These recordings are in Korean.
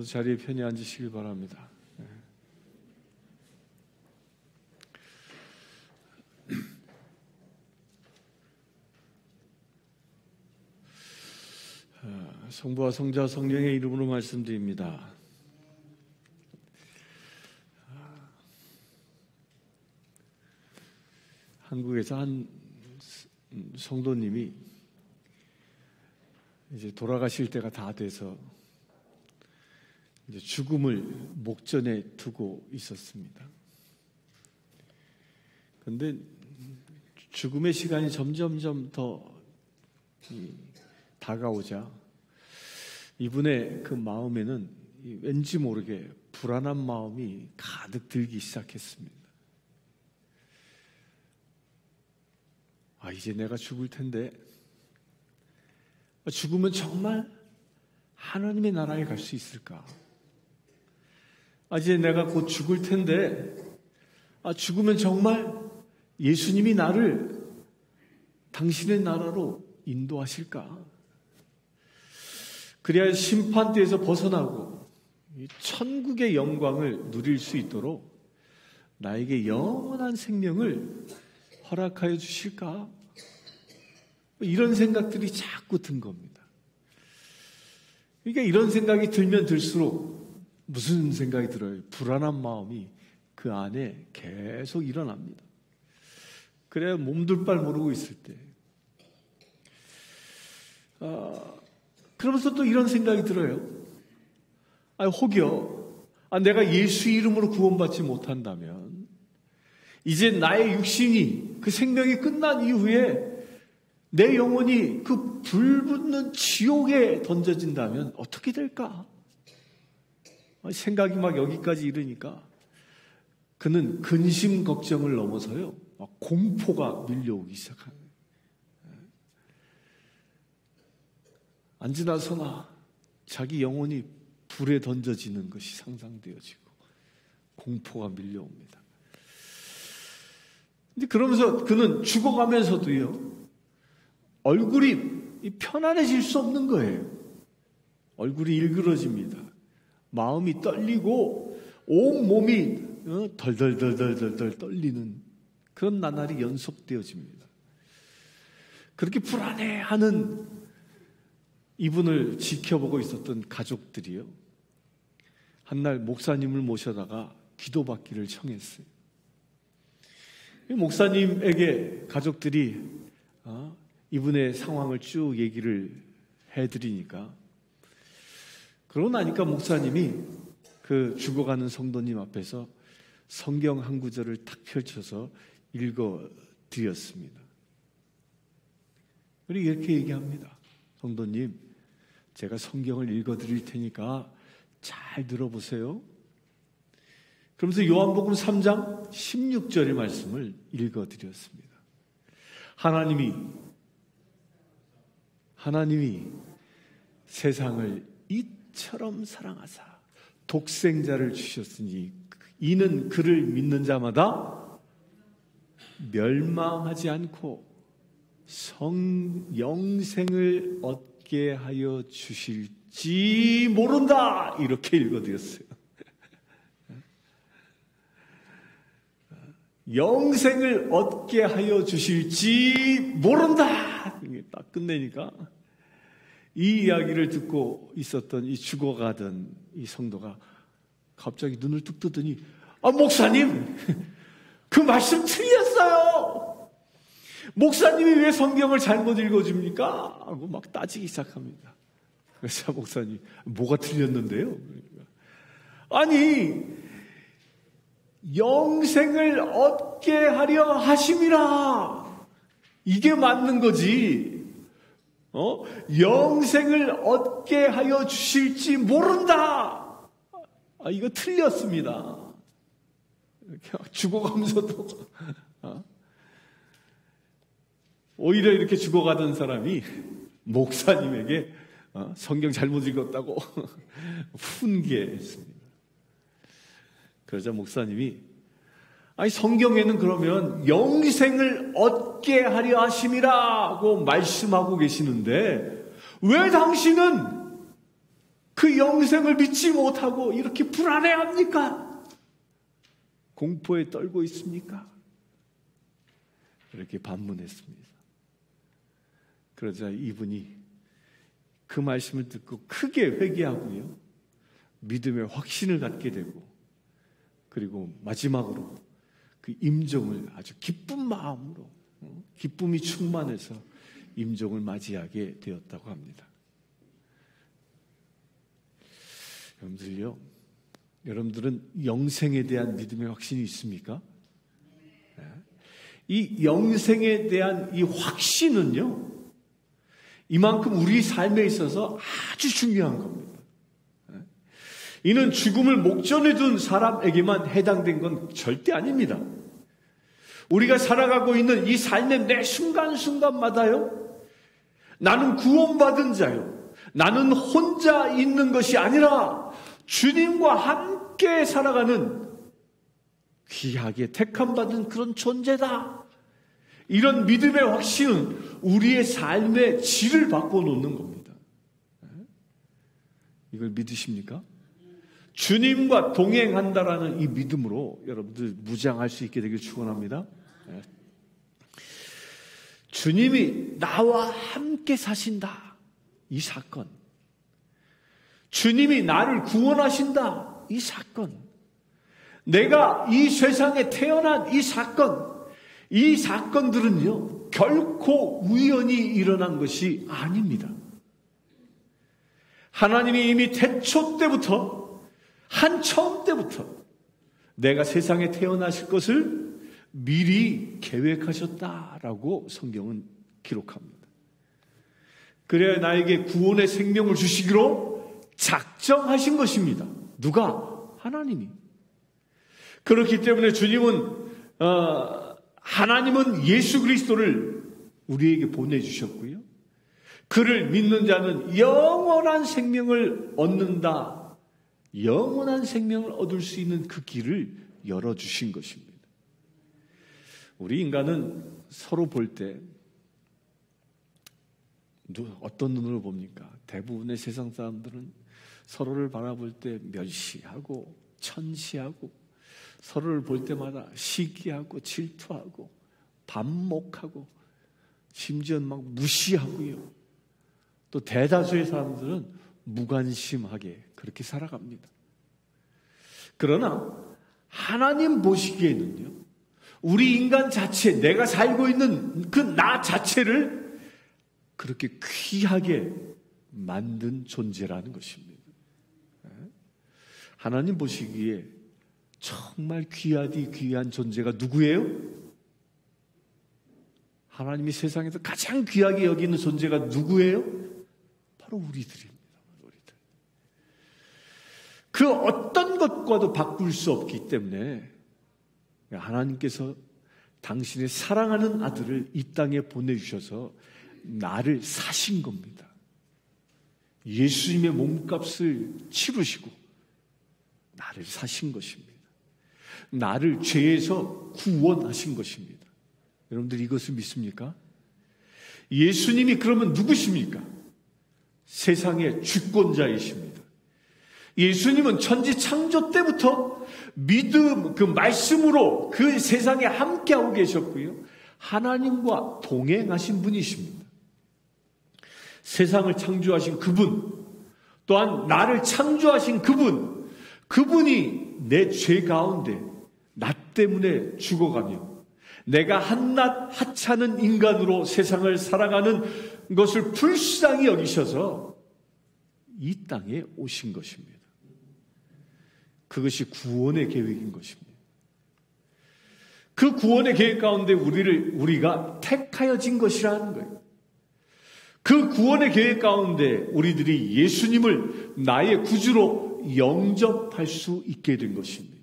모두 자리에 편히 앉으시길 바랍니다. 성부와 성자와 성령의 이름으로 말씀드립니다. 한국에서 한 성도님이 이제 돌아가실 때가 다 돼서 이제 죽음을 목전에 두고 있었습니다. 그런데 죽음의 시간이 점점점 더 다가오자 이분의 그 마음에는 왠지 모르게 불안한 마음이 가득 들기 시작했습니다. 이제 내가 죽을 텐데, 죽으면 정말 하나님의 나라에 갈 수 있을까? 이제 내가 곧 죽을 텐데, 죽으면 정말 예수님이 나를 당신의 나라로 인도하실까? 그래야 심판대에서 벗어나고 천국의 영광을 누릴 수 있도록 나에게 영원한 생명을 허락하여 주실까? 이런 생각들이 자꾸 든 겁니다. 그러니까 이런 생각이 들면 들수록 무슨 생각이 들어요? 불안한 마음이 그 안에 계속 일어납니다. 그래야 몸둘 바를 모르고 있을 때 그러면서 또 이런 생각이 들어요. 혹여 내가 예수 이름으로 구원받지 못한다면 이제 나의 육신이 그 생명이 끝난 이후에 내 영혼이 그 불붙는 지옥에 던져진다면 어떻게 될까? 생각이 막 여기까지 이르니까 그는 근심 걱정을 넘어서요 공포가 밀려오기 시작합니다. 안지나서나 자기 영혼이 불에 던져지는 것이 상상되어지고 공포가 밀려옵니다. 근데 그러면서 그는 죽어가면서도요 얼굴이 편안해질 수 없는 거예요. 얼굴이 일그러집니다. 마음이 떨리고 온 몸이 덜덜덜덜덜 떨리는 그런 나날이 연속되어집니다. 그렇게 불안해하는 이분을 지켜보고 있었던 가족들이요 한날 목사님을 모셔다가 기도받기를 청했어요. 목사님에게 가족들이 이분의 상황을 쭉 얘기를 해드리니까 그러고 나니까 목사님이 그 죽어가는 성도님 앞에서 성경 한 구절을 탁 펼쳐서 읽어드렸습니다. 그리고 이렇게 얘기합니다. 성도님, 제가 성경을 읽어드릴 테니까 잘 들어보세요. 그러면서 요한복음 3장 16절의 말씀을 읽어드렸습니다. 하나님이 세상을 이처럼 사랑하사 독생자를 주셨으니 이는 그를 믿는 자마다 멸망하지 않고 영생을 얻게 하여 주실지 모른다. 이렇게 읽어드렸어요. 영생을 얻게 하여 주실지 모른다. 딱 끝내니까 이 이야기를 듣고 있었던 이 죽어가던 이 성도가 갑자기 눈을 뚝 뜨더니 목사님 그 말씀 틀렸어요. 목사님이 왜 성경을 잘못 읽어줍니까? 하고 막 따지기 시작합니다. 그래서 목사님 뭐가 틀렸는데요? 아니 영생을 얻게 하려 하심이라. 이게 맞는 거지. 영생을 얻게 하여 주실지 모른다. 이거 틀렸습니다. 죽어가면서도 오히려 이렇게 죽어가던 사람이 목사님에게 성경 잘못 읽었다고 훈계했습니다. 그러자 목사님이 성경에는 그러면 영생을 얻게 하려 하심이라고 말씀하고 계시는데 왜 당신은 그 영생을 믿지 못하고 이렇게 불안해합니까? 공포에 떨고 있습니까? 이렇게 반문했습니다. 그러자 이분이 그 말씀을 듣고 크게 회개하고요, 믿음의 확신을 갖게 되고, 그리고 마지막으로 그 임종을 아주 기쁜 마음으로, 기쁨이 충만해서 임종을 맞이하게 되었다고 합니다. 여러분들은 영생에 대한 믿음의 확신이 있습니까? 이 영생에 대한 이 확신은요, 이만큼 우리 삶에 있어서 아주 중요한 겁니다. 이는 죽음을 목전에 둔 사람에게만 해당된 건 절대 아닙니다. 우리가 살아가고 있는 이 삶의 매 순간순간마다요, 나는 구원받은 자요, 나는 혼자 있는 것이 아니라 주님과 함께 살아가는 귀하게 택함받은 그런 존재다. 이런 믿음의 확신은 우리의 삶의 질을 바꿔놓는 겁니다. 이걸 믿으십니까? 주님과 동행한다라는 이 믿음으로 여러분들 무장할 수 있게 되길 축원합니다. 주님이 나와 함께 사신다, 이 사건, 주님이 나를 구원하신다, 이 사건, 내가 이 세상에 태어난 이 사건, 이 사건들은요, 결코 우연히 일어난 것이 아닙니다. 하나님이 이미 태초 때부터, 한처음 때부터 내가 세상에 태어나실 것을 미리 계획하셨다라고 성경은 기록합니다. 그래야 나에게 구원의 생명을 주시기로 작정하신 것입니다. 누가? 하나님이. 그렇기 때문에 하나님은 예수 그리스도를 우리에게 보내주셨고요, 그를 믿는 자는 영원한 생명을 얻는다, 영원한 생명을 얻을 수 있는 그 길을 열어주신 것입니다. 우리 인간은 서로 볼 때 어떤 눈으로 봅니까? 대부분의 세상 사람들은 서로를 바라볼 때 멸시하고 천시하고, 서로를 볼 때마다 시기하고 질투하고 반목하고, 심지어 막 무시하고요, 또 대다수의 사람들은 무관심하게 그렇게 살아갑니다. 그러나 하나님 보시기에는요, 우리 인간 자체, 내가 살고 있는 그 나 자체를 그렇게 귀하게 만든 존재라는 것입니다. 하나님 보시기에 정말 귀하디 귀한 존재가 누구예요? 하나님이 세상에서 가장 귀하게 여기는 존재가 누구예요? 바로 우리들입니다. 우리들. 그 어떤 것과도 바꿀 수 없기 때문에 하나님께서 당신의 사랑하는 아들을 이 땅에 보내주셔서 나를 사신 겁니다. 예수님의 몸값을 치르시고 나를 사신 것입니다. 나를 죄에서 구원하신 것입니다. 여러분들 이것을 믿습니까? 예수님이 그러면 누구십니까? 세상의 주권자이십니다. 예수님은 천지 창조 때부터 믿음, 그 말씀으로 그 세상에 함께하고 계셨고요, 하나님과 동행하신 분이십니다. 세상을 창조하신 그분, 또한 나를 창조하신 그분이 내 죄 가운데 나 때문에 죽어가며 내가 한낱 하찮은 인간으로 세상을 살아가는 것을 불쌍히 여기셔서 이 땅에 오신 것입니다. 그것이 구원의 계획인 것입니다. 그 구원의 계획 가운데 우리가 택하여진 것이라는 거예요. 그 구원의 계획 가운데 우리들이 예수님을 나의 구주로 영접할 수 있게 된 것입니다.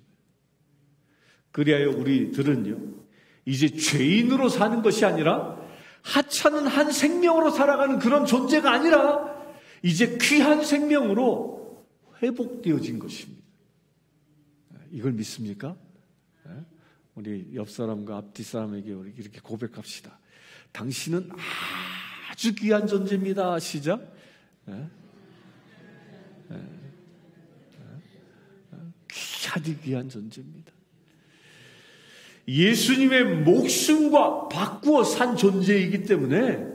그리하여 우리들은요, 이제 죄인으로 사는 것이 아니라 하찮은 한 생명으로 살아가는 그런 존재가 아니라 이제 귀한 생명으로 회복되어진 것입니다. 이걸 믿습니까? 우리 옆 사람과 앞뒤 사람에게 우리 이렇게 고백합시다. 당신은 아주 귀한 존재입니다. 시작. 귀하디 귀한 존재입니다. 예수님의 목숨과 바꾸어 산 존재이기 때문에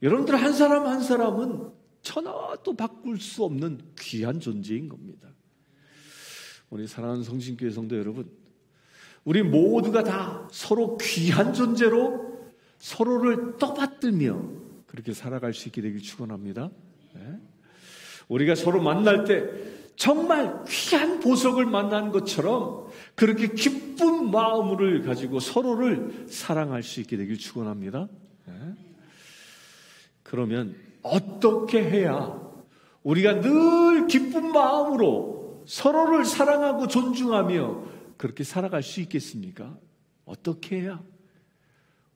여러분들 한 사람 한 사람은 천하도 바꿀 수 없는 귀한 존재인 겁니다. 우리 사랑하는 성신교회 성도 여러분, 우리 모두가 다 서로 귀한 존재로 서로를 떠받들며 그렇게 살아갈 수 있게 되길 축원합니다. 우리가 서로 만날 때 정말 귀한 보석을 만난 것처럼 그렇게 기쁜 마음을 가지고 서로를 사랑할 수 있게 되길 축원합니다. 그러면 어떻게 해야 우리가 늘 기쁜 마음으로 서로를 사랑하고 존중하며 그렇게 살아갈 수 있겠습니까? 어떻게 해야?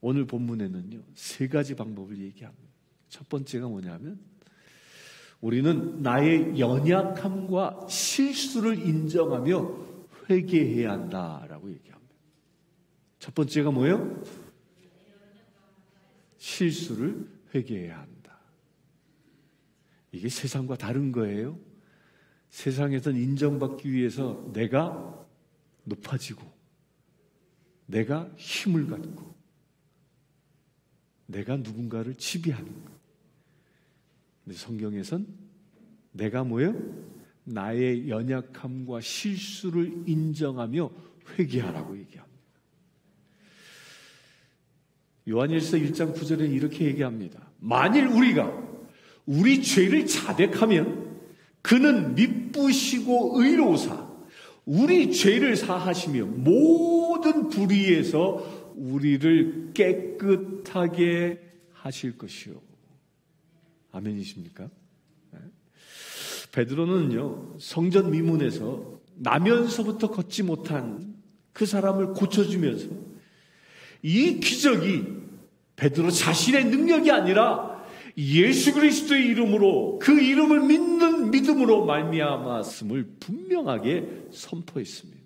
오늘 본문에는요, 3가지 방법을 얘기합니다. 첫 번째가 뭐냐면 우리는 나의 연약함과 실수를 인정하며 회개해야 한다라고 얘기합니다. 첫 번째가 뭐예요? 실수를 회개해야 한다. 이게 세상과 다른 거예요. 세상에선 인정받기 위해서 내가 높아지고 내가 힘을 갖고 내가 누군가를 지배하는 거. 근데 성경에선 내가 뭐예요? 나의 연약함과 실수를 인정하며 회개하라고 얘기합니다. 요한일서 1장 9절에 이렇게 얘기합니다. 만일 우리가 우리 죄를 자백하면 그는 미쁘시고 의로우사 우리 죄를 사하시며 모든 불의에서 우리를 깨끗하게 하실 것이요. 아멘이십니까? 베드로는요, 성전 미문에서 나면서부터 걷지 못한 그 사람을 고쳐주면서 이 기적이 베드로 자신의 능력이 아니라 예수 그리스도의 이름으로 그 이름을 믿는 믿음으로 말미암았음을 분명하게 선포했습니다.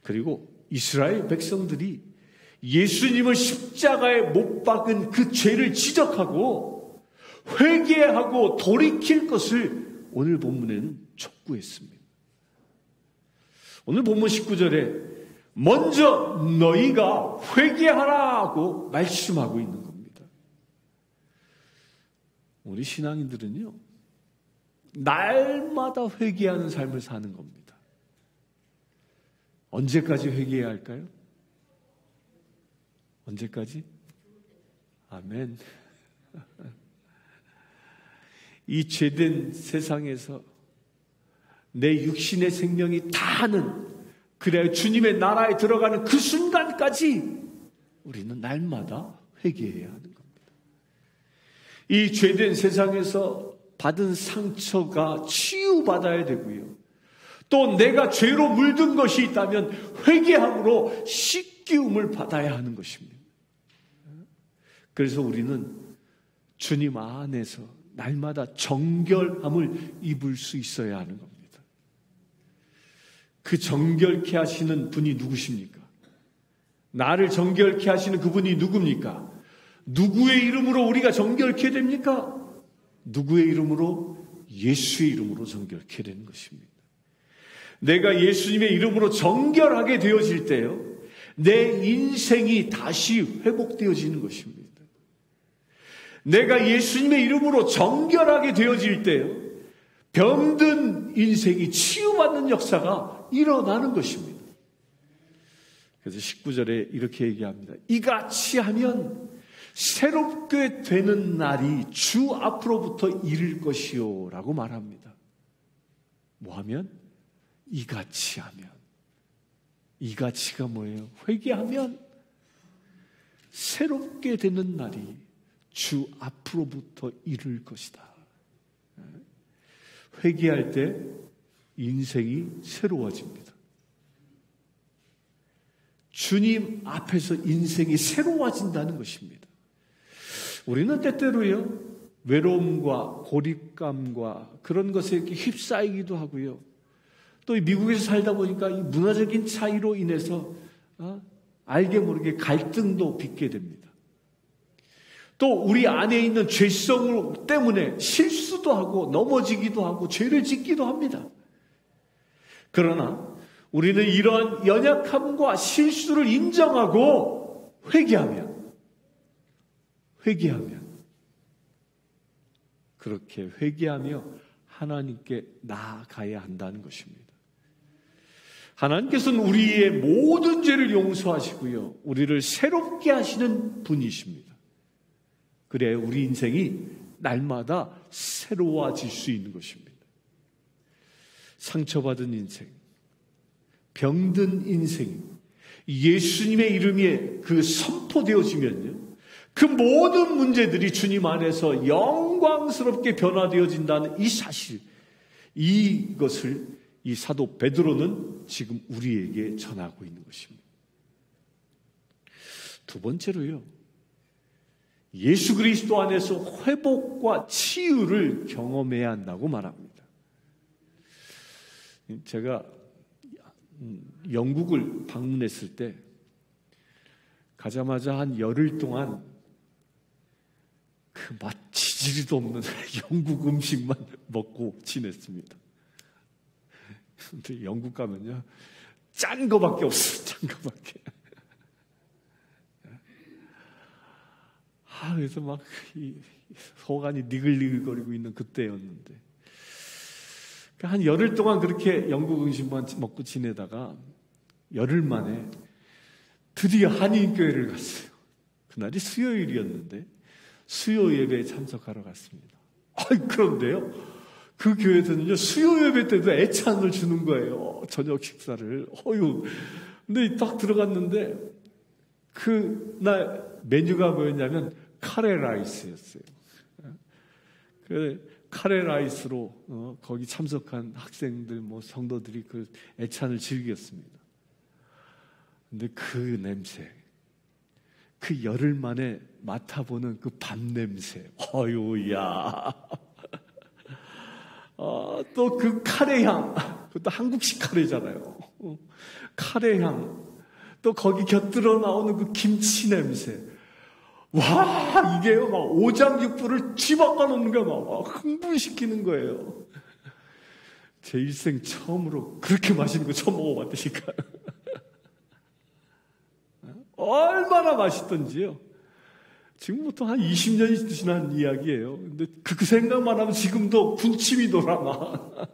그리고 이스라엘 백성들이 예수님을 십자가에 못 박은 그 죄를 지적하고 회개하고 돌이킬 것을 오늘 본문에는 촉구했습니다. 오늘 본문 19절에 먼저 너희가 회개하라고 말씀하고 있는 겁니다. 우리 신앙인들은요, 날마다 회개하는 삶을 사는 겁니다. 언제까지 회개해야 할까요? 언제까지? 아멘. 이 죄된 세상에서 내 육신의 생명이 다하는, 그래야 주님의 나라에 들어가는 그 순간까지 우리는 날마다 회개해야 하는 겁니다. 이 죄된 세상에서 받은 상처가 치유받아야 되고요. 또 내가 죄로 물든 것이 있다면 회개함으로 씻기움을 받아야 하는 것입니다. 그래서 우리는 주님 안에서 날마다 정결함을 입을 수 있어야 하는 겁니다. 그 정결케 하시는 분이 누구십니까? 나를 정결케 하시는 그분이 누굽니까? 누구의 이름으로 우리가 정결케 됩니까? 누구의 이름으로? 예수의 이름으로 정결케 되는 것입니다. 내가 예수님의 이름으로 정결하게 되어질 때요, 내 인생이 다시 회복되어지는 것입니다. 내가 예수님의 이름으로 정결하게 되어질 때요, 병든 인생이 치유받는 역사가 일어나는 것입니다. 그래서 19절에 이렇게 얘기합니다. 이같이 하면 새롭게 되는 날이 주 앞으로부터 이를 것이요 라고 말합니다. 뭐 하면? 이같이 하면. 이같이가 뭐예요? 회개하면 새롭게 되는 날이 주 앞으로부터 이를 것이다. 회개할 때 인생이 새로워집니다. 주님 앞에서 인생이 새로워진다는 것입니다. 우리는 때때로요, 외로움과 고립감과 그런 것에 이렇게 휩싸이기도 하고요. 또 미국에서 살다 보니까 이 문화적인 차이로 인해서 알게 모르게 갈등도 빚게 됩니다. 또 우리 안에 있는 죄성 때문에 실수도 하고 넘어지기도 하고 죄를 짓기도 합니다. 그러나 우리는 이러한 연약함과 실수를 인정하고 회개하면 그렇게 회개하며 하나님께 나아가야 한다는 것입니다. 하나님께서는 우리의 모든 죄를 용서하시고요, 우리를 새롭게 하시는 분이십니다. 그래야 우리 인생이 날마다 새로워질 수 있는 것입니다. 상처받은 인생, 병든 인생, 예수님의 이름이 그 선포되어지면요, 그 모든 문제들이 주님 안에서 영광스럽게 변화되어진다는 이 사실, 이것을 이 사도 베드로는 지금 우리에게 전하고 있는 것입니다. 두 번째로요, 예수 그리스도 안에서 회복과 치유를 경험해야 한다고 말합니다. 제가 영국을 방문했을 때 가자마자 한 열흘 동안 그 맛 지지리도 없는 영국 음식만 먹고 지냈습니다. 근데 영국 가면요, 짠 거밖에 없어요. 짠 거밖에. 그래서 막 속안이 니글니글거리고 있는 그때였는데, 한 열흘 동안 그렇게 영국 음식만 먹고 지내다가 열흘 만에 드디어 한인교회를 갔어요. 그날이 수요일이었는데 수요 예배에 참석하러 갔습니다. 그런데요, 그 교회에서는요, 수요 예배 때도 애찬을 주는 거예요. 저녁 식사를. 근데 딱 들어갔는데 그날 메뉴가 뭐였냐면 카레 라이스였어요. 그 카레 라이스로 거기 참석한 학생들, 성도들이 그 애찬을 즐겼습니다. 근데 그 냄새, 그 열흘 만에 맡아보는 그 밥 냄새, 또 그 카레 향, 그것도 한국식 카레잖아요. 카레 향, 또 거기 곁들여 나오는 그 김치 냄새. 이게요, 막 오장육부를 뒤바꿔 놓는 거 막 흥분시키는 거예요. 제 일생 처음으로 그렇게 맛있는 거 처음 먹어봤다니까요. 얼마나 맛있던지요. 지금부터 한 20년이 지난 이야기예요. 근데 그 생각만 하면 지금도 군침이 돌아 막.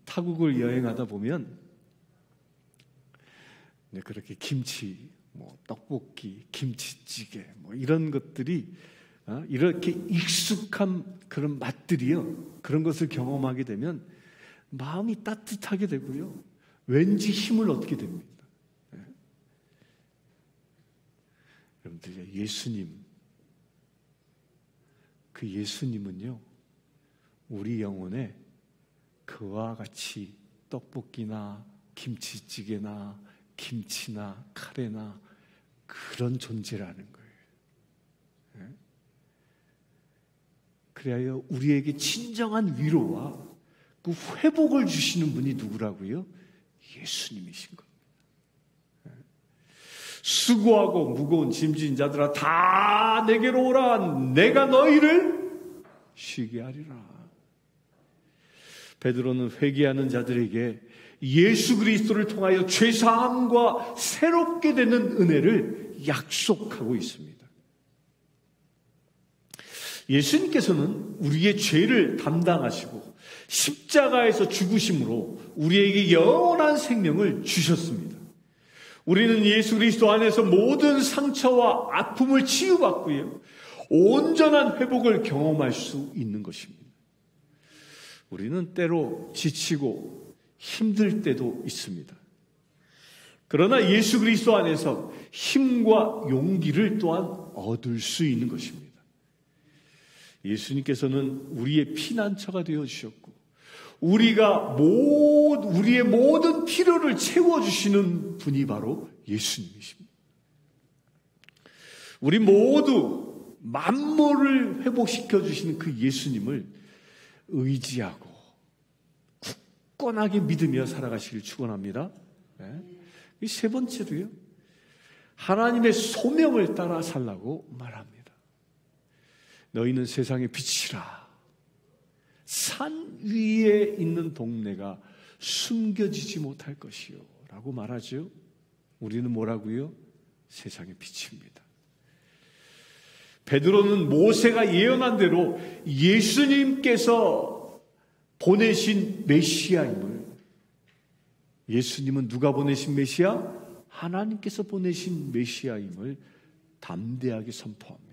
타국을 여행하다 보면 그렇게 김치, 떡볶이, 김치찌개, 이런 것들이 이렇게 익숙한 그런 맛들이요, 그런 것을 경험하게 되면 마음이 따뜻하게 되고요, 왠지 힘을 얻게 됩니다. 여러분들, 그 예수님은요, 우리 영혼에 그와 같이 떡볶이나 김치찌개나 김치나 카레나 그런 존재라는 거예요. 그래야 우리에게 진정한 위로와 그 회복을 주시는 분이 누구라고요? 예수님이신 겁니다. 수고하고 무거운 짐진 자들아, 다 내게로 오라. 내가 너희를 쉬게 하리라. 베드로는 회개하는 자들에게 예수 그리스도를 통하여 죄사함과 새롭게 되는 은혜를 약속하고 있습니다. 예수님께서는 우리의 죄를 담당하시고 십자가에서 죽으심으로 우리에게 영원한 생명을 주셨습니다. 우리는 예수 그리스도 안에서 모든 상처와 아픔을 치유받고요, 온전한 회복을 경험할 수 있는 것입니다. 우리는 때로 지치고 힘들 때도 있습니다. 그러나 예수 그리스도 안에서 힘과 용기를 또한 얻을 수 있는 것입니다. 예수님께서는 우리의 피난처가 되어주셨고, 우리의 모든 필요를 채워주시는 분이 바로 예수님이십니다. 우리 모두 만물을 회복시켜주시는 그 예수님을 의지하고 굳건하게 믿으며 살아가시길 축원합니다. 세 번째로요, 하나님의 소명을 따라 살라고 말합니다. 너희는 세상의 빛이라. 산 위에 있는 동네가 숨겨지지 못할 것이요 라고 말하죠. 우리는 뭐라고요? 세상의 빛입니다. 베드로는 모세가 예언한 대로 예수님께서 보내신 메시아임을, 예수님은 누가 보내신 메시아? 하나님께서 보내신 메시아임을 담대하게 선포합니다.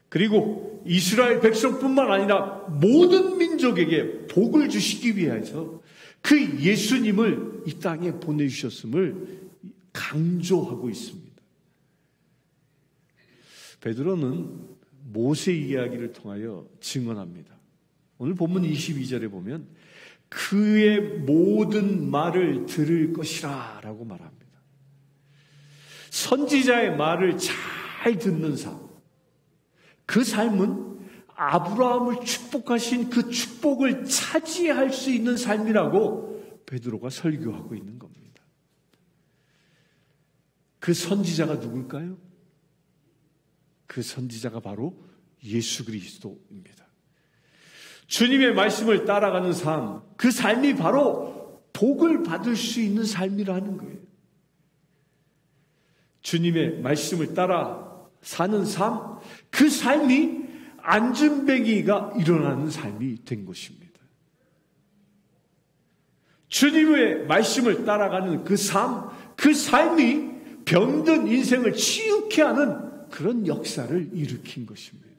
그리고 이스라엘 백성뿐만 아니라 모든 민족에게 복을 주시기 위해서 그 예수님을 이 땅에 보내주셨음을 강조하고 있습니다. 베드로는 모세 이야기를 통하여 증언합니다. 오늘 본문 22절에 보면 그의 모든 말을 들을 것이라 라고 말합니다. 선지자의 말을 잘 듣는 삶, 그 삶은 아브라함을 축복하신 그 축복을 차지할 수 있는 삶이라고 베드로가 설교하고 있는 겁니다. 그 선지자가 누굴까요? 그 선지자가 바로 예수 그리스도입니다. 주님의 말씀을 따라가는 삶, 그 삶이 바로 복을 받을 수 있는 삶이라는 거예요. 주님의 말씀을 따라 사는 삶, 그 삶이 안진뱅이가 일어나는 삶이 된 것입니다. 주님의 말씀을 따라가는 그 삶, 그 삶이 병든 인생을 치유케 하는 그런 역사를 일으킨 것입니다.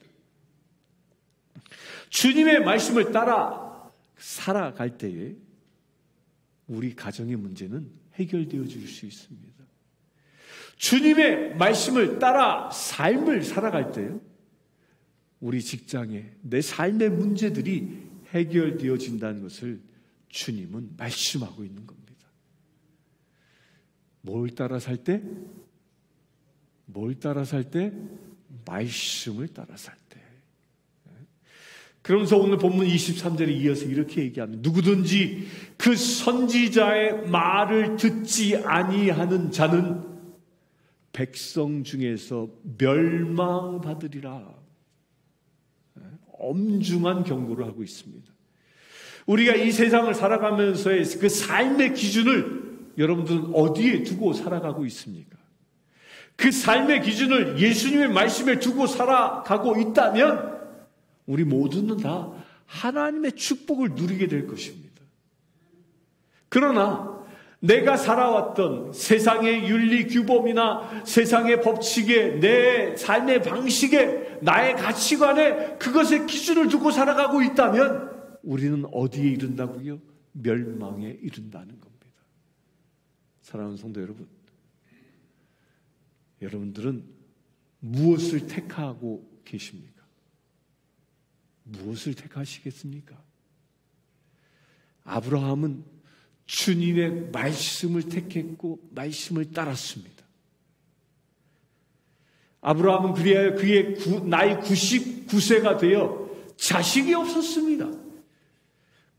주님의 말씀을 따라 살아갈 때에 우리 가정의 문제는 해결되어 줄 수 있습니다. 주님의 말씀을 따라 삶을 살아갈 때요, 우리 직장에 내 삶의 문제들이 해결되어진다는 것을 주님은 말씀하고 있는 겁니다. 뭘 따라 살 때? 뭘 따라 살 때? 말씀을 따라 살 때. 그러면서 오늘 본문 23절에 이어서 이렇게 얘기합니다. 누구든지 그 선지자의 말을 듣지 아니하는 자는 백성 중에서 멸망받으리라. 엄중한 경고를 하고 있습니다. 우리가 이 세상을 살아가면서의 그 삶의 기준을 여러분들은 어디에 두고 살아가고 있습니까? 그 삶의 기준을 예수님의 말씀에 두고 살아가고 있다면 우리 모두는 다 하나님의 축복을 누리게 될 것입니다. 그러나 내가 살아왔던 세상의 윤리 규범이나 세상의 법칙에, 내 삶의 방식에, 나의 가치관에 그것의 기준을 두고 살아가고 있다면 우리는 어디에 이른다고요? 멸망에 이른다는 겁니다. 사랑하는 성도 여러분, 여러분들은 무엇을 택하고 계십니까? 무엇을 택하시겠습니까? 아브라함은 주님의 말씀을 택했고 말씀을 따랐습니다. 아브라함은 그리하여 그의 나이 99세가 되어 자식이 없었습니다.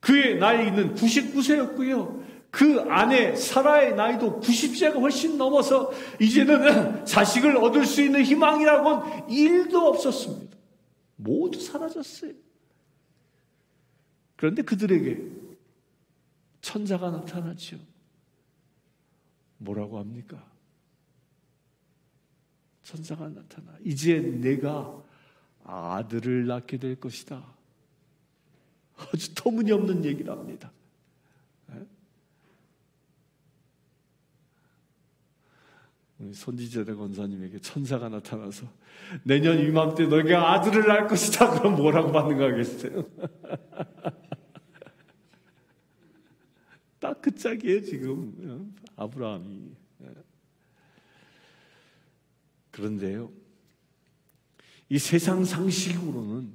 그의 나이는 99세였고요. 그 아내 사라의 나이도 90세가 훨씬 넘어서 이제는 자식을 얻을 수 있는 희망이라고는 1도 없었습니다. 모두 사라졌어요. 그런데 그들에게 천사가 나타났죠. 뭐라고 합니까? 천사가 나타나 이제 내가 아들을 낳게 될 것이다. 아주 터무니없는 얘기를 합니다. 우리 손지재대 권사님에게 천사가 나타나서 내년 이맘때 너희가 아들을 낳을 것이다. 그럼 뭐라고 받는가 하겠어요? 딱 그 짝이에요 지금 아브라함이. 그런데요, 이 세상 상식으로는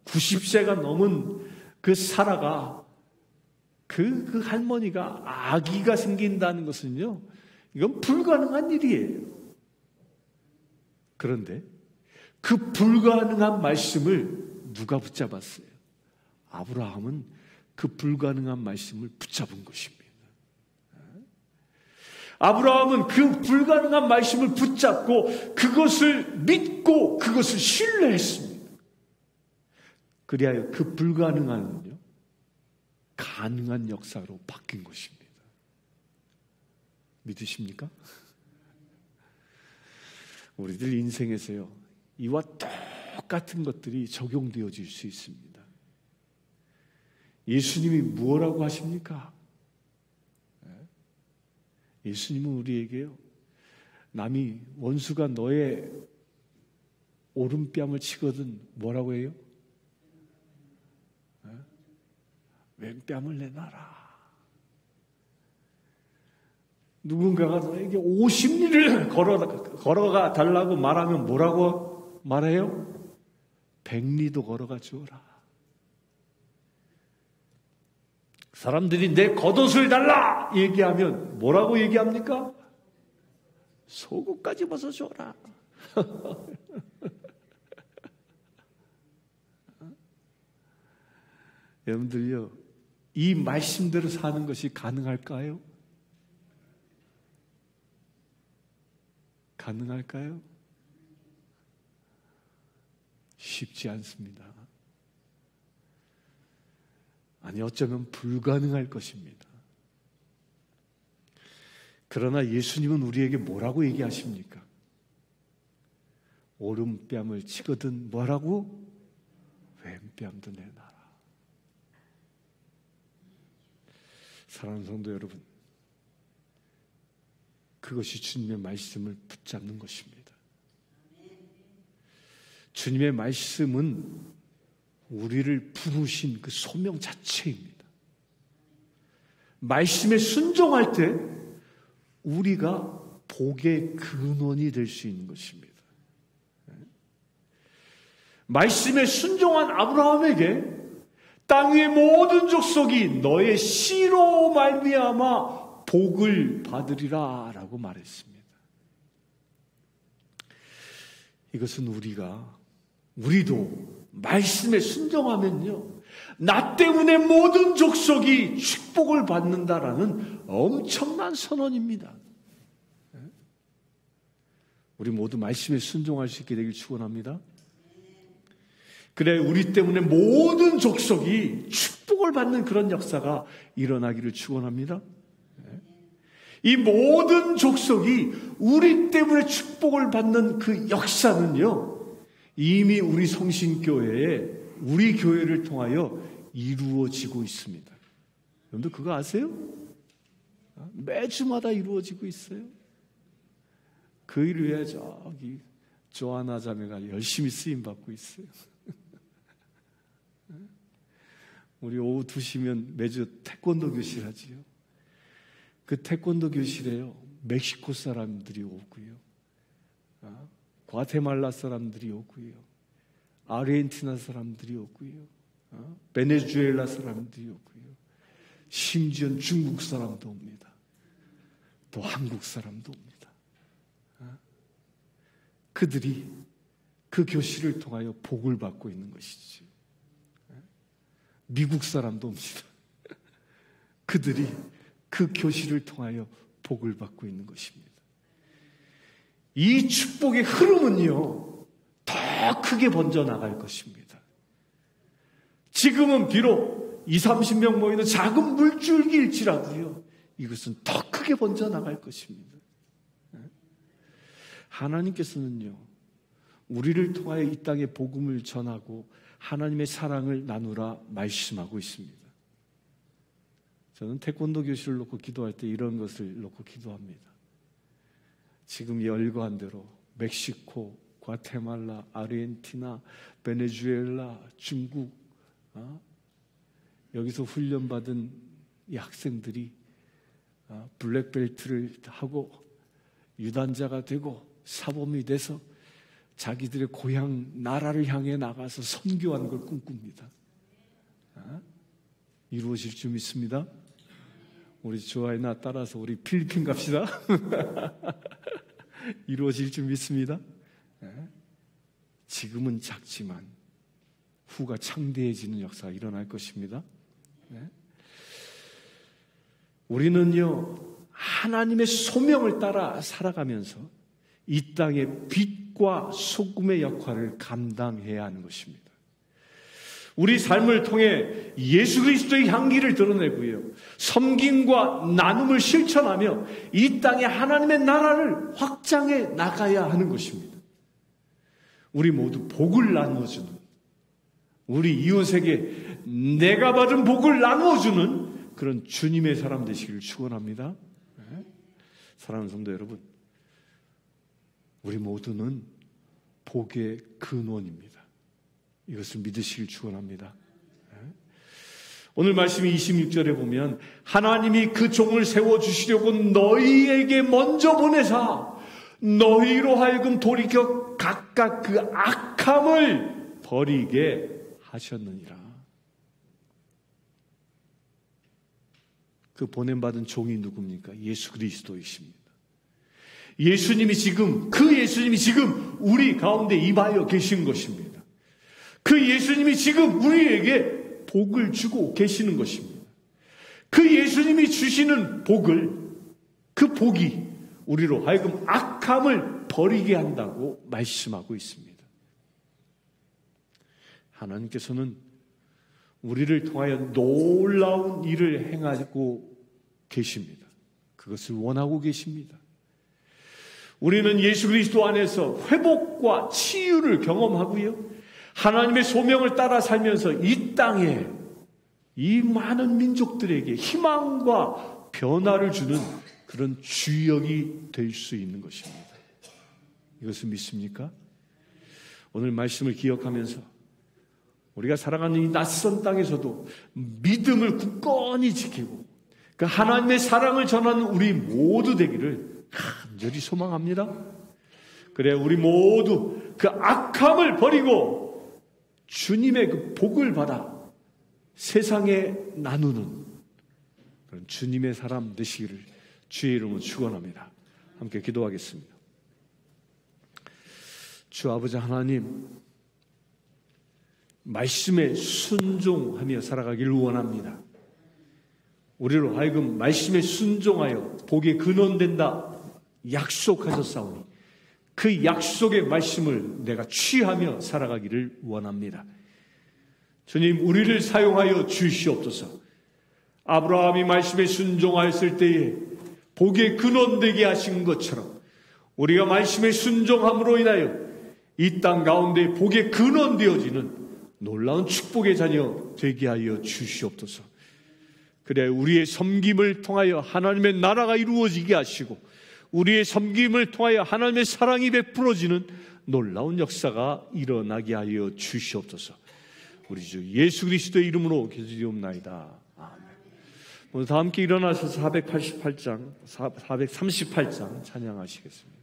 90세가 넘은 그 사라가 그 할머니가 아기가 생긴다는 것은요, 이건 불가능한 일이에요. 그런데 그 불가능한 말씀을 누가 붙잡았어요? 아브라함은 그 불가능한 말씀을 붙잡은 것입니다. 아브라함은 그 불가능한 말씀을 붙잡고 그것을 믿고 그것을 신뢰했습니다. 그리하여 그 불가능한요 가능한 역사로 바뀐 것입니다. 믿으십니까? 우리들 인생에서요, 이와 똑같은 것들이 적용되어질 수 있습니다. 예수님이 무엇라고 하십니까? 예수님은 우리에게요, 남이 원수가 너의 오른뺨을 치거든 뭐라고 해요? 왼뺨을 내놔라. 누군가가 너에게 50리를 걸어가 달라고 말하면 뭐라고 말해요? 100리도 걸어가 주어라. 사람들이 내 겉옷을 달라 얘기하면 뭐라고 얘기합니까? 속옷까지 벗어줘라. 여러분들요, 이 말씀대로 사는 것이 가능할까요? 가능할까요? 쉽지 않습니다. 아니, 어쩌면 불가능할 것입니다. 그러나 예수님은 우리에게 뭐라고 얘기하십니까? 오른뺨을 치거든 뭐라고? 왼뺨도 내놔라. 사랑하는 성도 여러분, 그것이 주님의 말씀을 붙잡는 것입니다. 주님의 말씀은 우리를 부르신 그 소명 자체입니다. 말씀에 순종할 때 우리가 복의 근원이 될 수 있는 것입니다. 말씀에 순종한 아브라함에게 땅 위의 모든 족속이 너의 씨로 말미암아 복을 받으리라 라고 말했습니다. 이것은 우리도 말씀에 순종하면요, 나 때문에 모든 족속이 축복을 받는다라는 엄청난 선언입니다. 우리 모두 말씀에 순종할 수 있게 되길 축원합니다. 그래, 우리 때문에 모든 족속이 축복을 받는 그런 역사가 일어나기를 축원합니다. 이 모든 족속이 우리 때문에 축복을 받는 그 역사는요, 이미 우리 성신교회에, 우리 교회를 통하여 이루어지고 있습니다. 여러분들 그거 아세요? 매주마다 이루어지고 있어요. 그 일을 위해 저기 조아나 자매가 열심히 쓰임받고 있어요. 우리 오후 2시면 매주 태권도 교실 하지요. 그 태권도 교실에요, 멕시코 사람들이 오고요, 과테말라 사람들이 오고요, 아르헨티나 사람들이 오고요, 베네수엘라 사람들이 오고요, 심지어 중국 사람도 옵니다. 또 한국 사람도 옵니다. 그들이 그 교실을 통하여 복을 받고 있는 것이죠. 미국 사람도 옵니다. 그들이 그 교실을 통하여 복을 받고 있는 것입니다. 이 축복의 흐름은요, 더 크게 번져나갈 것입니다. 지금은 비록 20-30명 모이는 작은 물줄기일지라도요, 이것은 더 크게 번져나갈 것입니다. 하나님께서는요, 우리를 통하여 이 땅에 복음을 전하고 하나님의 사랑을 나누라 말씀하고 있습니다. 저는 태권도 교실을 놓고 기도할 때 이런 것을 놓고 기도합니다. 지금 열거한 대로 멕시코, 과테말라, 아르헨티나, 베네수엘라, 중국, 여기서 훈련받은 이 학생들이 블랙벨트를 하고 유단자가 되고 사범이 돼서 자기들의 고향 나라를 향해 나가서 선교하는 걸 꿈꿉니다. 이루어질 줄 믿습니다. 우리 조아이나 따라서 우리 필리핀 갑시다. 이루어질 줄 믿습니다. 지금은 작지만 후가 창대해지는 역사가 일어날 것입니다. 우리는요, 하나님의 소명을 따라 살아가면서 이 땅의 빛과 소금의 역할을 감당해야 하는 것입니다. 우리 삶을 통해 예수 그리스도의 향기를 드러내고요, 섬김과 나눔을 실천하며 이 땅에 하나님의 나라를 확장해 나가야 하는 것입니다. 우리 모두 복을 나누어주는, 우리 이웃에게 내가 받은 복을 나누어주는 그런 주님의 사람 되시기를 축원합니다. 사랑하는 성도 여러분, 우리 모두는 복의 근원입니다. 이것을 믿으시길 축원합니다. 오늘 말씀 26절에 보면 하나님이 그 종을 세워주시려고 너희에게 먼저 보내사 너희로 하여금 돌이켜 각각 그 악함을 버리게 하셨느니라. 그 보냄받은 종이 누굽니까? 예수 그리스도이십니다. 예수님이 지금 우리 가운데 임하여 계신 것입니다. 그 예수님이 지금 우리에게 복을 주고 계시는 것입니다. 그 예수님이 주시는 그 복이 우리로 하여금 악함을 버리게 한다고 말씀하고 있습니다. 하나님께서는 우리를 통하여 놀라운 일을 행하고 계십니다. 그것을 원하고 계십니다. 우리는 예수 그리스도 안에서 회복과 치유를 경험하고요, 하나님의 소명을 따라 살면서 이 땅에 이 많은 민족들에게 희망과 변화를 주는 그런 주역이 될 수 있는 것입니다. 이것을 믿습니까? 오늘 말씀을 기억하면서 우리가 살아가는 이 낯선 땅에서도 믿음을 굳건히 지키고 그 하나님의 사랑을 전하는 우리 모두 되기를 간절히 소망합니다. 그래, 우리 모두 그 악함을 버리고 주님의 그 복을 받아 세상에 나누는 그런 주님의 사람 되시기를 주의 이름으로 축원합니다. 함께 기도하겠습니다. 주 아버지 하나님, 말씀에 순종하며 살아가기를 원합니다. 우리로 하여금 말씀에 순종하여 복의 근원된다 약속하셨사오니 그 약속의 말씀을 내가 취하며 살아가기를 원합니다. 주님, 우리를 사용하여 주시옵소서. 아브라함이 말씀에 순종하였을 때에 복의 근원되게 하신 것처럼 우리가 말씀에 순종함으로 인하여 이 땅 가운데 복의 근원되어지는 놀라운 축복의 자녀 되게 하여 주시옵소서. 그래, 우리의 섬김을 통하여 하나님의 나라가 이루어지게 하시고 우리의 섬김을 통하여 하나님의 사랑이 베풀어지는 놀라운 역사가 일어나게 하여 주시옵소서. 우리 주 예수 그리스도의 이름으로 기도드리옵나이다. 아멘. 오늘 다 함께 일어나셔서 438장 찬양하시겠습니다.